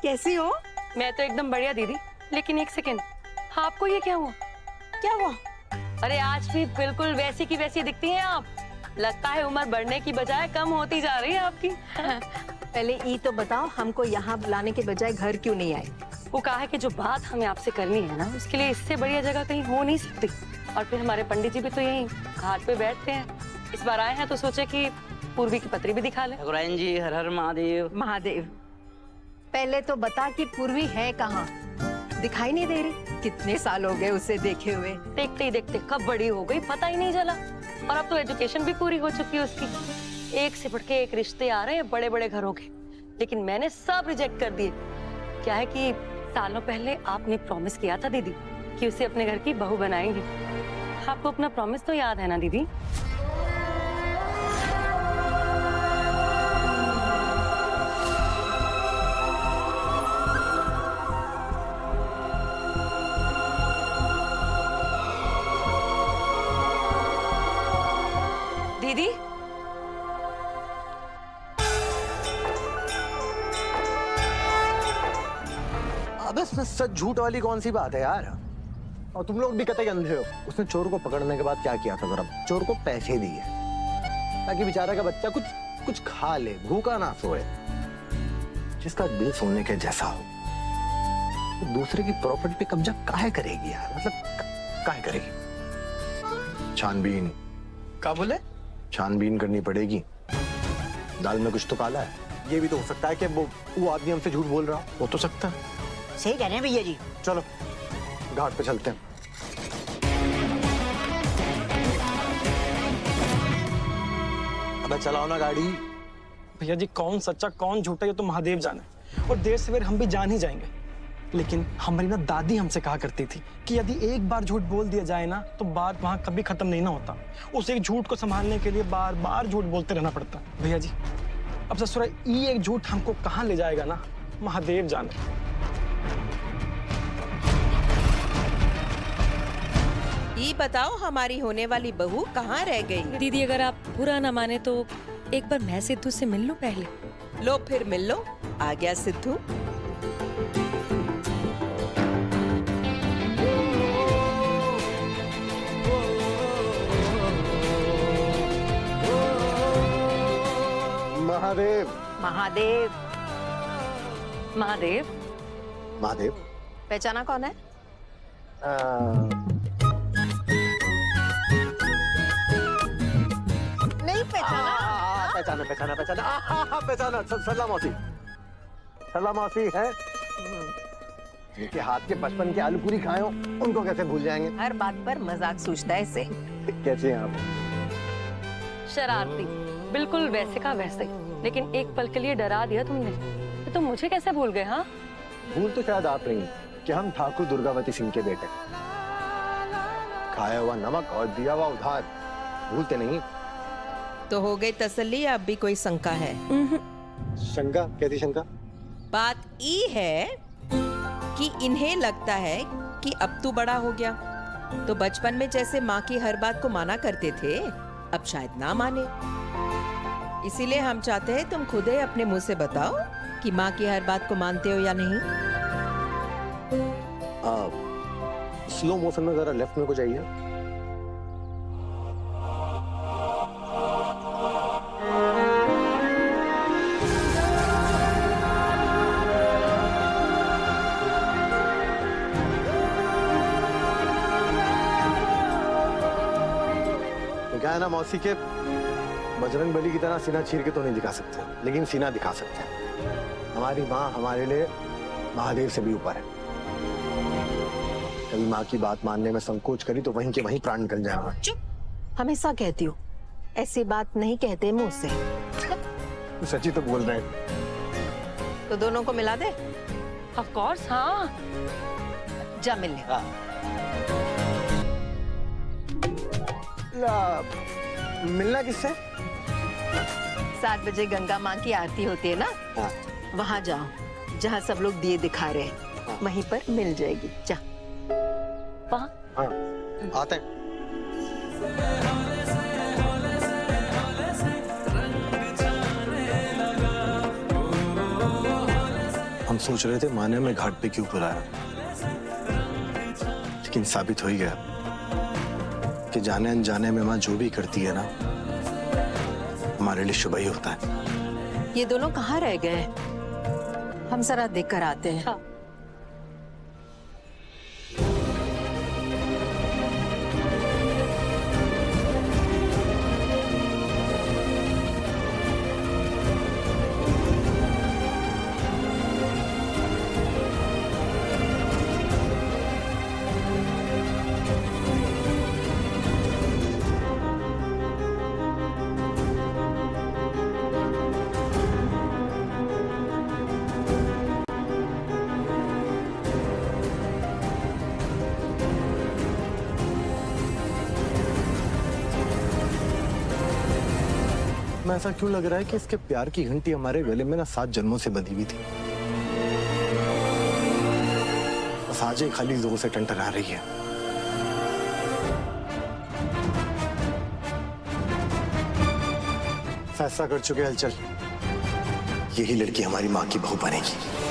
कैसी हो? मैं तो एकदम बढ़िया दीदी, लेकिन एक सेकेंड, आपको ये क्या हुआ? क्या हुआ? अरे आज भी बिल्कुल वैसी की वैसी दिखती हैं आप। लगता है उम्र बढ़ने की बजाय कम होती जा रही है आपकी। पहले ये तो बताओ, हमको यहाँ बुलाने के बजाय घर क्यों नहीं आए? वो कहा है कि जो बात हमें आपसे करनी है ना, उसके लिए इससे बढ़िया जगह कहीं हो नहीं सकती। और फिर हमारे पंडित जी भी तो यहीं घाट पे बैठते हैं। इस बार आए हैं तो सोचे कि पूर्वी की पत्री भी दिखा लें। ठाकुराइन जी, हर हर महादेव। महादेव, पहले तो बता कि पूर्वी है कहाँ? दिखाई नहीं दे रही। कितने साल हो गए उसे देखे हुए। देखते ही देखते कब बड़ी हो गई पता ही नहीं चला। और अब तो एजुकेशन भी पूरी हो चुकी है उसकी। एक से बढ़ के एक रिश्ते आ रहे हैं बड़े बड़े घरों के, लेकिन मैंने सब रिजेक्ट कर दिए। क्या है कि सालों पहले आपने प्रॉमिस किया था दीदी कि उसे अपने घर की बहू बनाएंगी। आपको अपना प्रॉमिस तो याद है ना दीदी? दीदी, अब इसमें सच झूठ वाली कौन सी बात है यार? और तुम लोग भी कतई अंधे हो। उसने चोर को पकड़ने के बाद क्या किया था? जरा चोर को पैसे दिए ताकि बेचारा का बच्चा कुछ खा ले, भूखा ना सोए। जिसका दिल सोने के जैसा हो तो दूसरे की प्रॉपर्टी पे कब्जा काहे करेगी यार? मतलब काहे करेगी? छानबीन क्या बोले? छानबीन करनी पड़ेगी। दाल में कुछ तो काला है। ये भी तो हो सकता है कि वो आदमी हमसे झूठ बोल रहा हो तो सकता है। सही कह रहे हैं भैया जी। चलो घाट पे चलते हैं। अबे चलाओ ना गाड़ी। भैया जी, कौन सच्चा कौन झूठा ये तो महादेव जाने। और देर सवेर हम भी जान ही जाएंगे। लेकिन हमारी ना दादी हमसे कहा करती थी कि यदि एक बार झूठ बोल दिया जाए ना तो बात वहां कभी खत्म नहीं ना होता। उस एक झूठ को संभालने के लिए बार बार झूठ बोलते रहना पड़ता। भैया जी, अब ससुरा ये एक झूठ हमको कहाँ ले जाएगा ना, महादेव जाने। ये बताओ, हमारी होने वाली बहू कहाँ रह गई? दीदी अगर आप बुरा ना माने तो एक बार मैं सिद्धू से मिल लूं पहले। लो फिर मिल लो। आ गया सिद्धू। महादेव महादेव, महादेव, महादेव। पहचाना कौन है? नहीं पहचाना? पहचाना पहचाना पहचाना पहचाना। सरला मौसी, सरला मौसी है। जिनके हाथ के बचपन के आलू पूरी खाए हो उनको कैसे भूल जाएंगे? हर बात पर मजाक सूझता है इसे। कैसे हैं आप? शरारती, बिल्कुल वैसे का वैसे ही। लेकिन एक पल के लिए डरा दिया तुमने। तो मुझे कैसे भूल गए? हाँ, भूल तो शायद आप रही कि हम ठाकुर दुर्गावती सिंह के बेटे। खाया हुआ नमक और दिया हुआ उधार भूलते नहीं। तो हो गई तसल्ली या अब भी कोई शंका है? शंका? कैसी शंका? बात ये है कि इन्हें लगता है कि अब तू बड़ा हो गया तो बचपन में जैसे माँ की हर बात को माना करते थे अब शायद ना माने। इसीलिए हम चाहते हैं तुम खुद ही अपने मुंह से बताओ कि माँ की हर बात को मानते हो या नहीं। स्लो मोशन में जरा लेफ्ट में को जाइए। क्या है ना मौसी के, बजरंग बली की तरह सीना चीर के तो नहीं दिखा सकते, लेकिन सीना दिखा सकते हैं। हमारी माँ हमारे लिए महादेव से भी ऊपर है। कभी माँ की बात मानने में संकोच करी तो वहीं के वहीं प्राण निकल जाएगा। चुप, हमेशा कहती हूँ ऐसी बात नहीं कहते मुंह से। तो सच्ची तो बोल रहे हैं। तो दोनों को मिला दे। Of course. हाँ, जा मिल ले। मिलना किससे? 7 बजे गंगा माँ की आरती होती है ना, हाँ। वहां जाओ जहाँ सब लोग दिए दिखा रहे हैं। हाँ। वहीं पर मिल जाएगी। जा। वहाँ? हाँ, आते हैं। हम सोच रहे थे माँ ने हमें घाट पे क्यों बुलाया, लेकिन साबित हो ही गया कि जाने अनजाने में माँ जो भी करती है ना, हमारे लिए शुभ ही होता है। ये दोनों कहाँ रह गए? हम जरा देख कर आते हैं। हाँ। मैं ऐसा क्यों लग रहा है कि इसके प्यार की घंटी हमारे गले में ना 7 जन्मों से बंधी हुई थी, बस आज ही खाली जोर से टंटना रही है। फैसला कर चुके हलचल, यही लड़की हमारी माँ की बहू बनेगी।